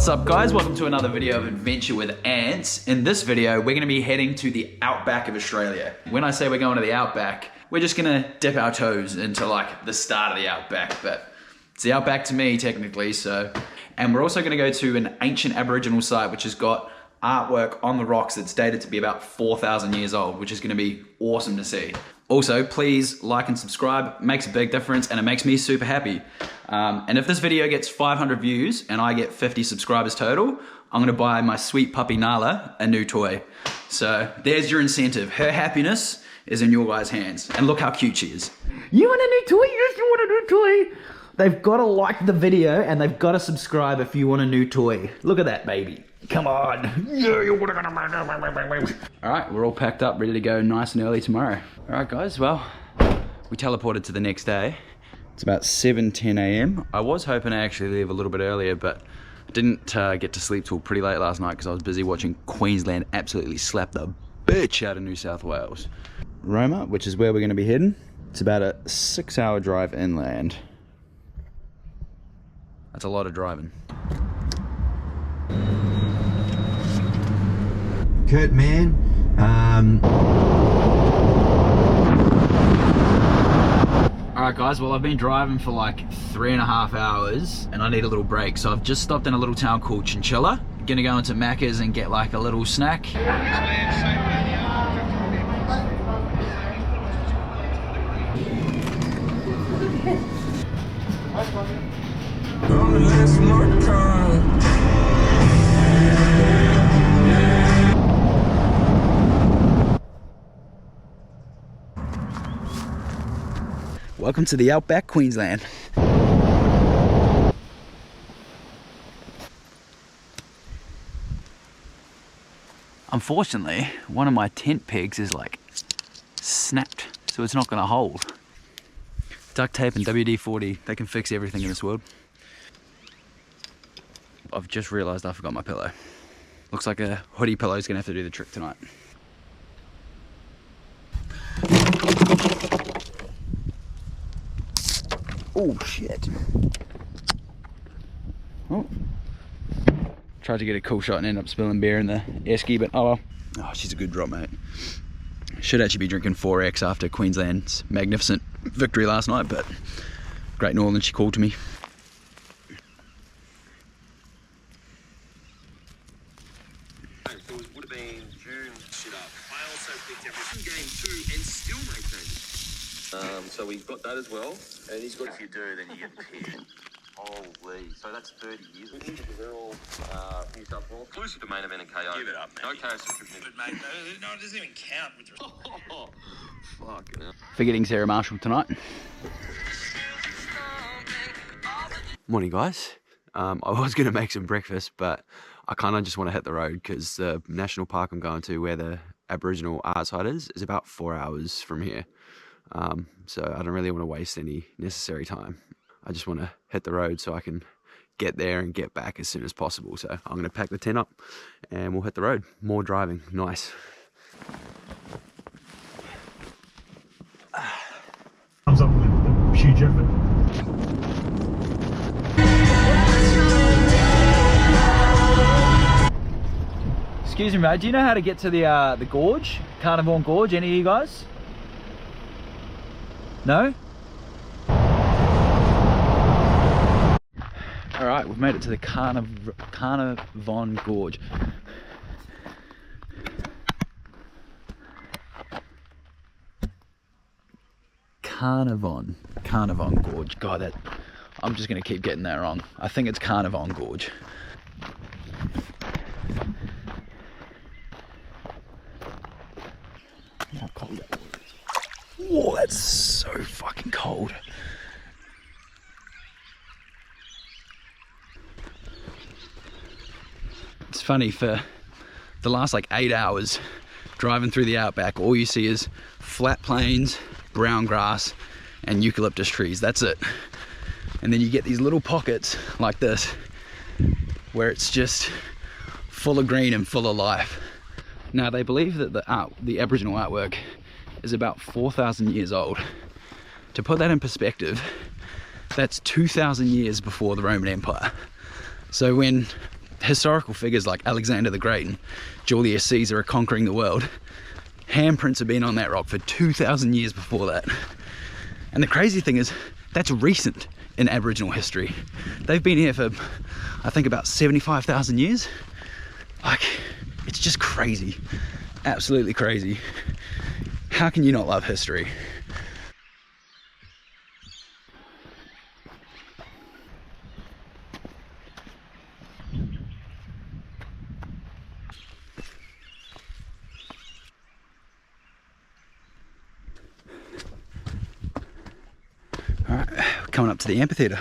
What's up guys, welcome to another video of Adventure with Ants. In this video, we're gonna be heading to the Outback of Australia. When I say we're going to the Outback, we're just gonna dip our toes into like the start of the Outback, but it's the Outback to me technically, so. And we're also gonna go to an ancient Aboriginal site which has got artwork on the rocks that's dated to be about 4,000 years old, which is gonna be awesome to see. Also, please like and subscribe, it makes a big difference and it makes me super happy. And if this video gets 500 views and I get 50 subscribers total, I'm gonna buy my sweet puppy Nala a new toy. So there's your incentive. Her happiness is in your guys' hands. And look how cute she is. You want a new toy? Yes, you want a new toy. They've got to like the video and they've got to subscribe if you want a new toy. Look at that baby. Come on. Yeah, you want to. All right, we're all packed up, ready to go nice and early tomorrow. All right guys, well, we teleported to the next day. It's about 7:10 a.m. I was hoping to actually leave a little bit earlier, but I didn't get to sleep till pretty late last night because I was busy watching Queensland absolutely slap the bitch out of New South Wales. Roma, which is where we're gonna be heading. It's about a 6-hour drive inland. That's a lot of driving. Kurt, man, Alright guys, well I've been driving for like 3.5 hours and I need a little break, so I've just stopped in a little town called Chinchilla. Gonna go into Macca's and get like a little snack. Welcome to the Outback, Queensland. Unfortunately, one of my tent pegs is like snapped, so it's not gonna hold. Duct tape and WD-40, they can fix everything in this world. I've just realized I forgot my pillow. Looks like a hoodie pillow is gonna have to do the trick tonight. Oh shit. Oh. Tried to get a cool shot and ended up spilling beer in the esky, but oh well. Oh, she's a good drop, mate. Should actually be drinking 4X after Queensland's magnificent victory last night, but Great Northern, she called to me. So it would have been June shit up. I also picked everything game 2 and still made changes. So we've got that as well. And he's got, if you do, then you get paid. Holy, so that's 30 years. They're all New South Wales. Exclusive to main event and KO. Give it up, mate. No KO subscription. But mate, no, it doesn't even count with oh, fucking hell. Forgetting Sarah Marshall tonight. Morning guys. I was going to make some breakfast, but I kind of just want to hit the road because the national park I'm going to, where the Aboriginal art site is about 4 hours from here. So I don't really want to waste any necessary time. I just want to hit the road so I can get there and get back as soon as possible. So I'm going to pack the tent up and we'll hit the road. More driving, nice. Thumbs up with a huge effort. Excuse me, mate. Do you know how to get to the gorge? Carnarvon Gorge? Any of you guys? No? Alright, we've made it to the Carnarvon Gorge. Carnarvon Gorge. God, I'm just going to keep getting that wrong. I think it's Carnarvon Gorge. How cold that water is. Whoa, that's so fucking cold. It's funny, for the last like 8 hours driving through the Outback, all you see is flat plains, brown grass and eucalyptus trees. That's it. And then you get these little pockets like this where it's just full of green and full of life. Now they believe that the Aboriginal artwork is about 4,000 years old. To put that in perspective, that's 2,000 years before the Roman Empire. So when historical figures like Alexander the Great and Julius Caesar are conquering the world, handprints have been on that rock for 2,000 years before that. And the crazy thing is, that's recent in Aboriginal history. They've been here for, I think, about 75,000 years. Like, it's just crazy. Absolutely crazy. How can you not love history? All right, we're coming up to the amphitheatre.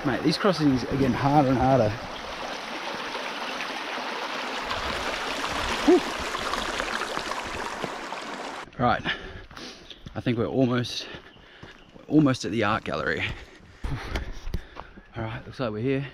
Mate, these crossings are getting harder and harder. Whew. Right, I think we're almost at the art gallery. All right, looks like we're here.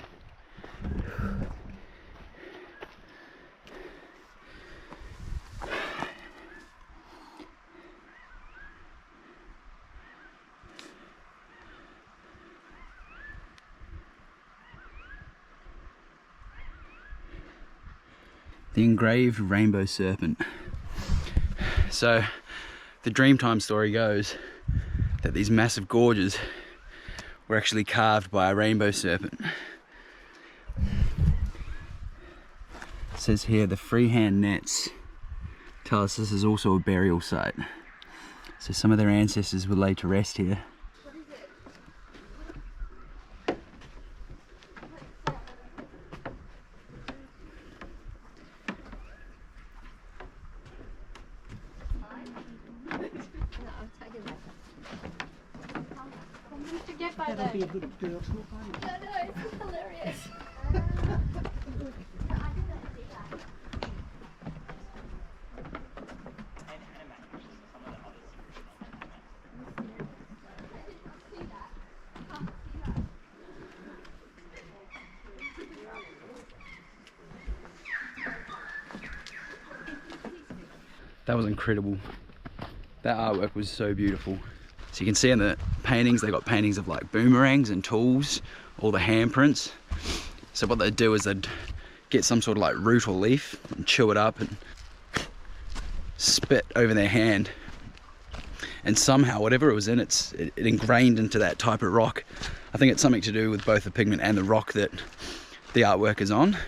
The engraved rainbow serpent. So the Dreamtime story goes that these massive gorges were actually carved by a rainbow serpent. It says here the freehand nets tell us this is also a burial site. So some of their ancestors were laid to rest here. That'll be a good girl talk, won't it? No, it's hilarious. That was incredible. That artwork was so beautiful. So you can see in the paintings, they got paintings of like boomerangs and tools, all the handprints. So what they'd do is they'd get some sort of like root or leaf and chew it up and spit over their hand. And somehow, whatever it was in, it ingrained into that type of rock. I think it's something to do with both the pigment and the rock that the artwork is on.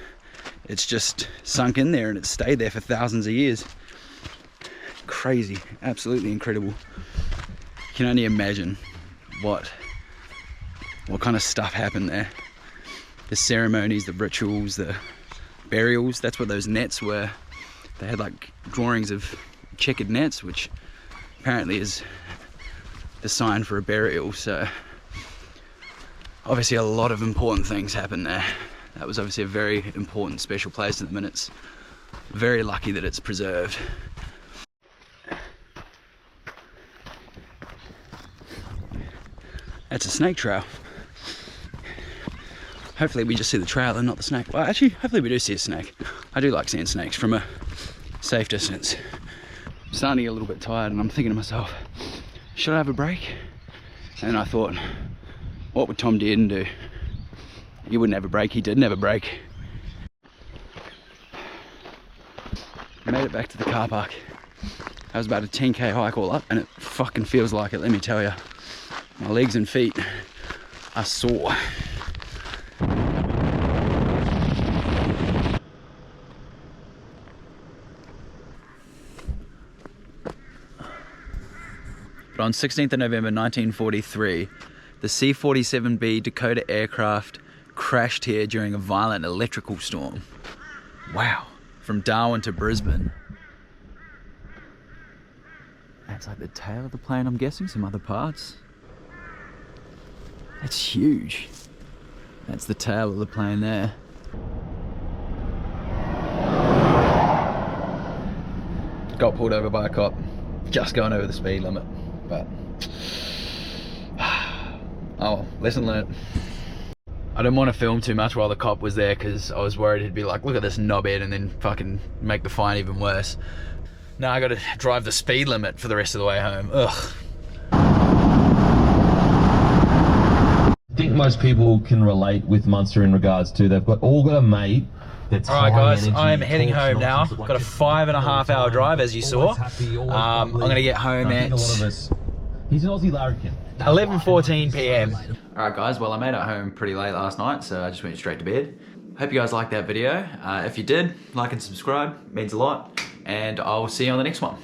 It's just sunk in there and it's stayed there for thousands of years. Crazy, absolutely incredible. You can only imagine what kind of stuff happened there. The ceremonies, the rituals, the burials, that's what those nets were. They had like drawings of checkered nets, which apparently is the sign for a burial. So obviously a lot of important things happened there. That was obviously a very important, special place at the minute. It's very lucky that it's preserved. That's a snake trail. Hopefully we just see the trail and not the snake. Well, actually, hopefully we do see a snake. I do like seeing snakes from a safe distance. I'm starting to get a little bit tired and I'm thinking to myself, should I have a break? And I thought, what would Tom Dearden do? He wouldn't have a break. He didn't have a break. Made it back to the car park. That was about a 10k hike all up and it fucking feels like it, let me tell you. My legs and feet are sore. But on 16th of November 1943, the C-47B Dakota aircraft crashed here during a violent electrical storm. Wow, from Darwin to Brisbane. That's like the tail of the plane, I'm guessing, some other parts. That's huge. That's the tail of the plane there. Got pulled over by a cop. just going over the speed limit, but oh, lesson learned. I didn't want to film too much while the cop was there because I was worried he'd be like, look at this knobhead, and then fucking make the fine even worse. Now I gotta drive the speed limit for the rest of the way home. Ugh. I think most people can relate with Munster in regards to they've all got a mate that's All right, high guys, energy, I am heading talks home now. nonsense, like Got a 5.5 hour drive, as you saw. always happy, always I'm bubbly. gonna get home And I at think a lot of us, he's an Aussie larrikin. 11:14 p.m. All right, guys. Well, I made it home pretty late last night, so I just went straight to bed. Hope you guys liked that video. If you did, like and subscribe. Means a lot. And I'll see you on the next one.